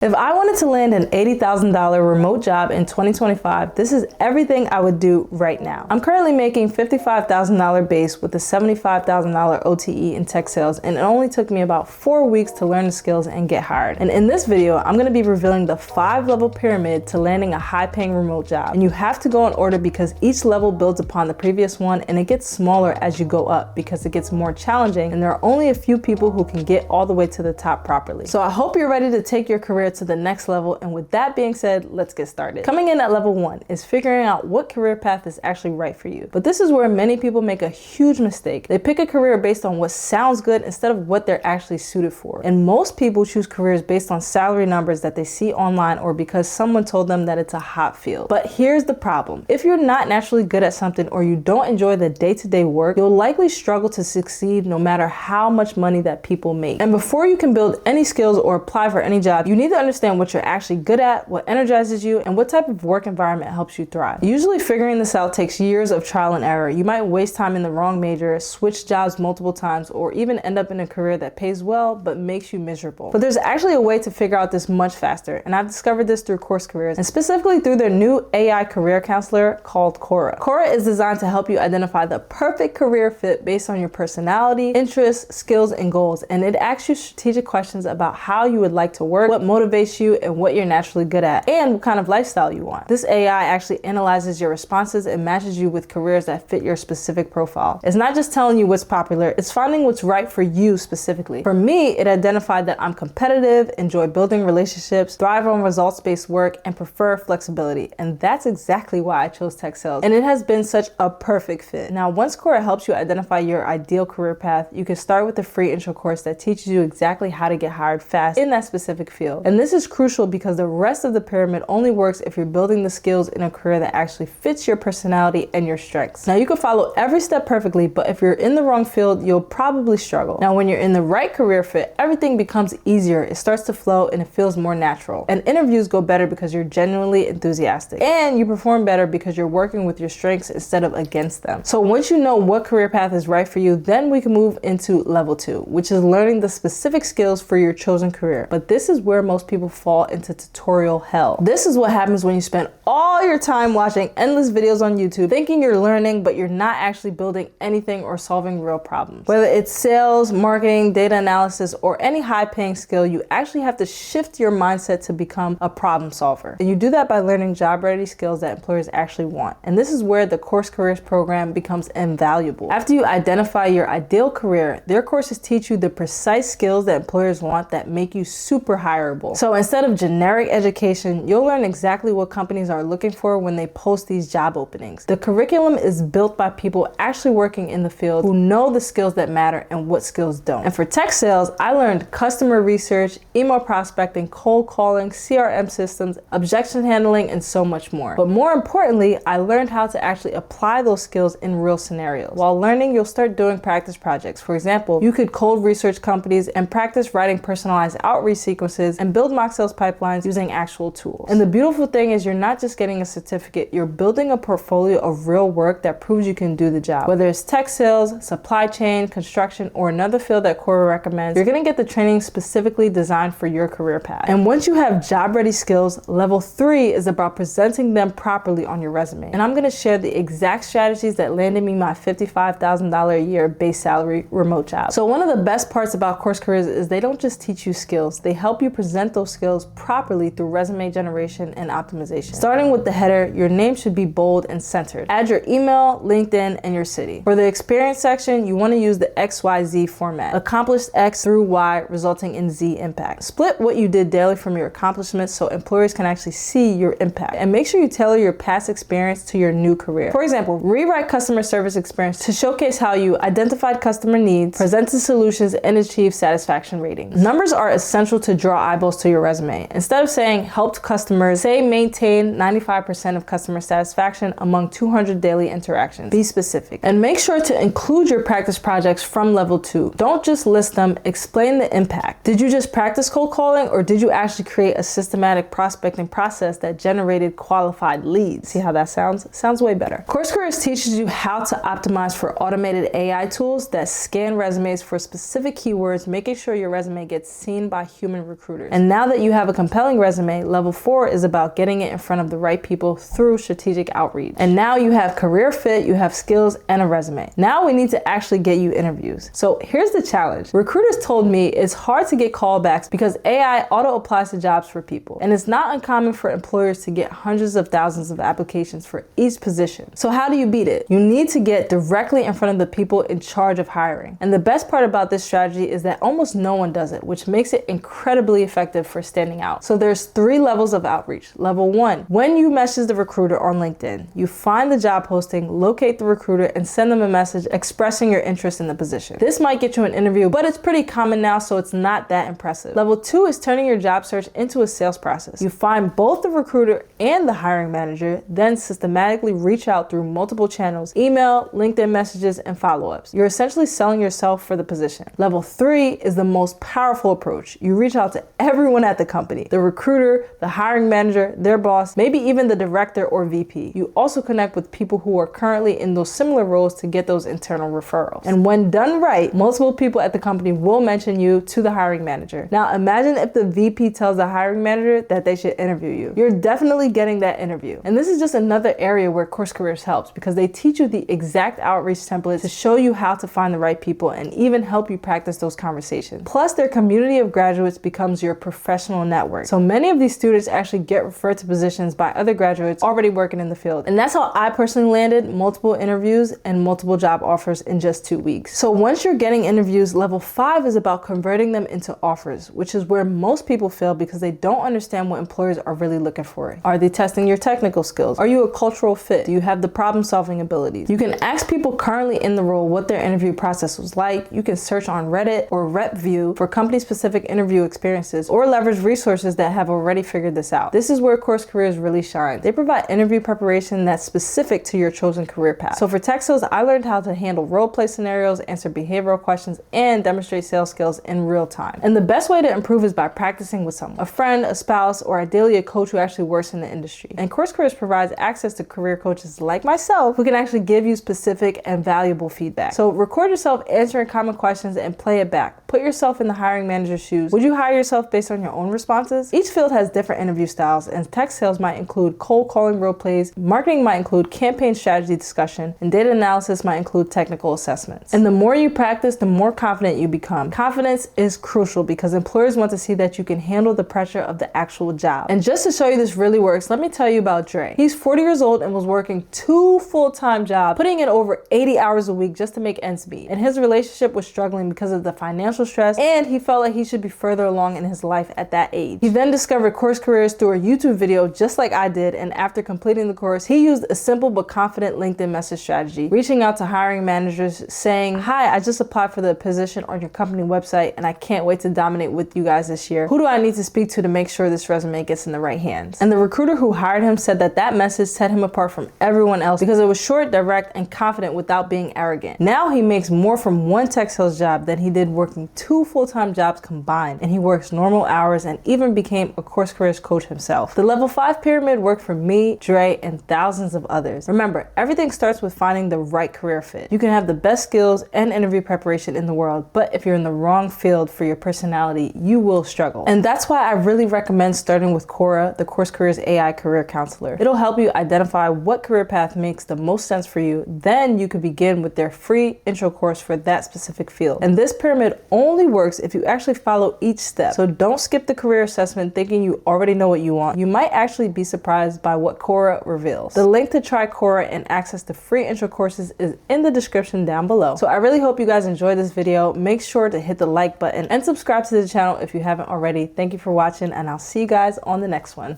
If I wanted to land an $80,000 remote job in 2025, this is everything I would do right now. I'm currently making $55,000 base with a $75,000 OTE in tech sales, and it only took me about 4 weeks to learn the skills and get hired. And in this video, I'm going to be revealing the 5-level pyramid to landing a high-paying remote job. And you have to go in order because each level builds upon the previous one, and it gets smaller as you go up because it gets more challenging, and there are only a few people who can get all the way to the top properly. So I hope you're ready to take your career to the next level, and with that being said, let's get started. Coming in at level 1 is figuring out what career path is actually right for you. But this is where many people make a huge mistake. They pick a career based on what sounds good instead of what they're actually suited for. And most people choose careers based on salary numbers that they see online or because someone told them that it's a hot field. But here's the problem. If you're not naturally good at something or you don't enjoy the day-to-day work, you'll likely struggle to succeed no matter how much money that people make. And before you can build any skills or apply for any job, you need to understand what you're actually good at, what energizes you, and what type of work environment helps you thrive. Usually figuring this out takes years of trial and error. You might waste time in the wrong major, switch jobs multiple times, or even end up in a career that pays well but makes you miserable. But there's actually a way to figure out this much faster, and I've discovered this through Course Careers, and specifically through their new AI career counselor called Cora. Cora is designed to help you identify the perfect career fit based on your personality, interests, skills, and goals, and it asks you strategic questions about how you would like to work, what motivates you, and what you're naturally good at, and what kind of lifestyle you want. This AI actually analyzes your responses and matches you with careers that fit your specific profile. It's not just telling you what's popular, it's finding what's right for you specifically. For me, it identified that I'm competitive, enjoy building relationships, thrive on results-based work, and prefer flexibility. And that's exactly why I chose tech sales. And it has been such a perfect fit. Now, once Cora helps you identify your ideal career path, you can start with the free intro course that teaches you exactly how to get hired fast in that specific field. And this is crucial because the rest of the pyramid only works if you're building the skills in a career that actually fits your personality and your strengths. Now, you can follow every step perfectly, but if you're in the wrong field, you'll probably struggle. Now, when you're in the right career fit, everything becomes easier. It starts to flow and it feels more natural. And interviews go better because you're genuinely enthusiastic. And you perform better because you're working with your strengths instead of against them. So once you know what career path is right for you, then we can move into level 2, which is learning the specific skills for your chosen career. But this is where most people fall into tutorial hell. This is what happens when you spend all your time watching endless videos on YouTube thinking you're learning, but you're not actually building anything or solving real problems. Whether it's sales, marketing, data analysis, or any high-paying skill, you actually have to shift your mindset to become a problem solver. And you do that by learning job-ready skills that employers actually want. And this is where the Course Careers program becomes invaluable. After you identify your ideal career, their courses teach you the precise skills that employers want that make you super hireable. So instead of generic education, you'll learn exactly what companies are looking for when they post these job openings. The curriculum is built by people actually working in the field who know the skills that matter and what skills don't. And for tech sales, I learned customer research, email prospecting, cold calling, CRM systems, objection handling, and so much more. But more importantly, I learned how to actually apply those skills in real scenarios. While learning, you'll start doing practice projects. For example, you could cold research companies and practice writing personalized outreach sequences and build mock sales pipelines using actual tools. And the beautiful thing is you're not just getting a certificate, you're building a portfolio of real work that proves you can do the job. Whether it's tech sales, supply chain, construction, or another field that Cora recommends, you're gonna get the training specifically designed for your career path. And once you have job-ready skills, level 3 is about presenting them properly on your resume. And I'm gonna share the exact strategies that landed me my $55,000 a year base salary remote job. So one of the best parts about Course Careers is they don't just teach you skills, they help you present those skills properly through resume generation and optimization. Starting with the header, your name should be bold and centered. Add your email, LinkedIn, and your city. For the experience section, you want to use the XYZ format. Accomplished X through Y, resulting in Z impact. Split what you did daily from your accomplishments so employers can actually see your impact. And make sure you tailor your past experience to your new career. For example, rewrite customer service experience to showcase how you identified customer needs, presented solutions, and achieved satisfaction ratings. Numbers are essential to draw eyeballs to your resume. Instead of saying helped customers, say maintain 95% of customer satisfaction among 200 daily interactions. Be specific. And make sure to include your practice projects from level 2. Don't just list them, explain the impact. Did you just practice cold calling, or did you actually create a systematic prospecting process that generated qualified leads? See how that sounds? Sounds way better. Course Careers teaches you how to optimize for automated AI tools that scan resumes for specific keywords, making sure your resume gets seen by human recruiters. And now that you have a compelling resume, level 4 is about getting it in front of the right people through strategic outreach. And now you have career fit, you have skills, and a resume. Now we need to actually get you interviews. So here's the challenge. Recruiters told me it's hard to get callbacks because AI auto applies to jobs for people. And it's not uncommon for employers to get hundreds of thousands of applications for each position. So how do you beat it? You need to get directly in front of the people in charge of hiring. And the best part about this strategy is that almost no one does it, which makes it incredibly effective for standing out. So there's 3 levels of outreach. Level 1, when you message the recruiter on LinkedIn, you find the job posting, locate the recruiter, and send them a message expressing your interest in the position. This might get you an interview, but it's pretty common now, so it's not that impressive. Level 2 is turning your job search into a sales process. You find both the recruiter and the hiring manager, then systematically reach out through multiple channels, email, LinkedIn messages, and follow-ups. You're essentially selling yourself for the position. Level 3 is the most powerful approach. You reach out to everyone at the company, the recruiter, the hiring manager, their boss, maybe even the director or VP. You also connect with people who are currently in those similar roles to get those internal referrals. And when done right, multiple people at the company will mention you to the hiring manager. Now imagine if the VP tells the hiring manager that they should interview you. You're definitely getting that interview. And this is just another area where Course Careers helps because they teach you the exact outreach templates to show you how to find the right people and even help you practice those conversations. Plus, their community of graduates becomes your professional network. So many of these students actually get referred to positions by other graduates already working in the field. And that's how I personally landed multiple interviews and multiple job offers in just 2 weeks. So once you're getting interviews, level 5 is about converting them into offers, which is where most people fail because they don't understand what employers are really looking for. Are they testing your technical skills? Are you a cultural fit? Do you have the problem-solving abilities? You can ask people currently in the role what their interview process was like. You can search on Reddit or RepView for company-specific interview experiences or leverage resources that have already figured this out. This is where Course Careers really shine. They provide interview preparation that's specific to your chosen career path. So for tech sales, I learned how to handle role-play scenarios, answer behavioral questions, and demonstrate sales skills in real time. And the best way to improve is by practicing with someone, a friend, a spouse, or ideally a coach who actually works in the industry. And Course Careers provides access to career coaches like myself who can actually give you specific and valuable feedback. So record yourself answering common questions and play it back. Put yourself in the hiring manager's shoes. Would you hire yourself based on your own responses? Each field has different interview styles, and tech sales might include cold calling role plays, marketing might include campaign strategy discussion, and data analysis might include technical assessments. And the more you practice, the more confident you become. Confidence is crucial because employers want to see that you can handle the pressure of the actual job. And just to show you this really works, let me tell you about Dre. He's 40 years old and was working 2 full-time jobs, putting in over 80 hours a week just to make ends meet. And his relationship was struggling because of the financial stress, and he felt like he should be further along in his life at that age. He then discovered Course Careers through a YouTube video just like I did, and after completing the course, he used a simple but confident LinkedIn message strategy, reaching out to hiring managers saying, "Hi, I just applied for the position on your company website and I can't wait to dominate with you guys this year. Who do I need to speak to make sure this resume gets in the right hands?" And the recruiter who hired him said that that message set him apart from everyone else because it was short, direct, and confident without being arrogant. Now he makes more from one tech sales job than he did working 2 full-time jobs combined, and he works normal hours and even became a Course Careers coach himself. The level 5 pyramid worked for me, Dre, and thousands of others. Remember, everything starts with finding the right career fit. You can have the best skills and interview preparation in the world, but if you're in the wrong field for your personality, you will struggle. And that's why I really recommend starting with Cora, the Course Careers AI career counselor. It'll help you identify what career path makes the most sense for you. Then you could begin with their free intro course for that specific field. And this pyramid only works if you actually follow each step. So don't skip the career assessment thinking you already know what you want. You might actually be surprised by what Cora reveals. The link to try Cora and access to free intro courses is in the description down below. So I really hope you guys enjoyed this video. Make sure to hit the like button and subscribe to the channel if you haven't already. Thank you for watching, and I'll see you guys on the next one.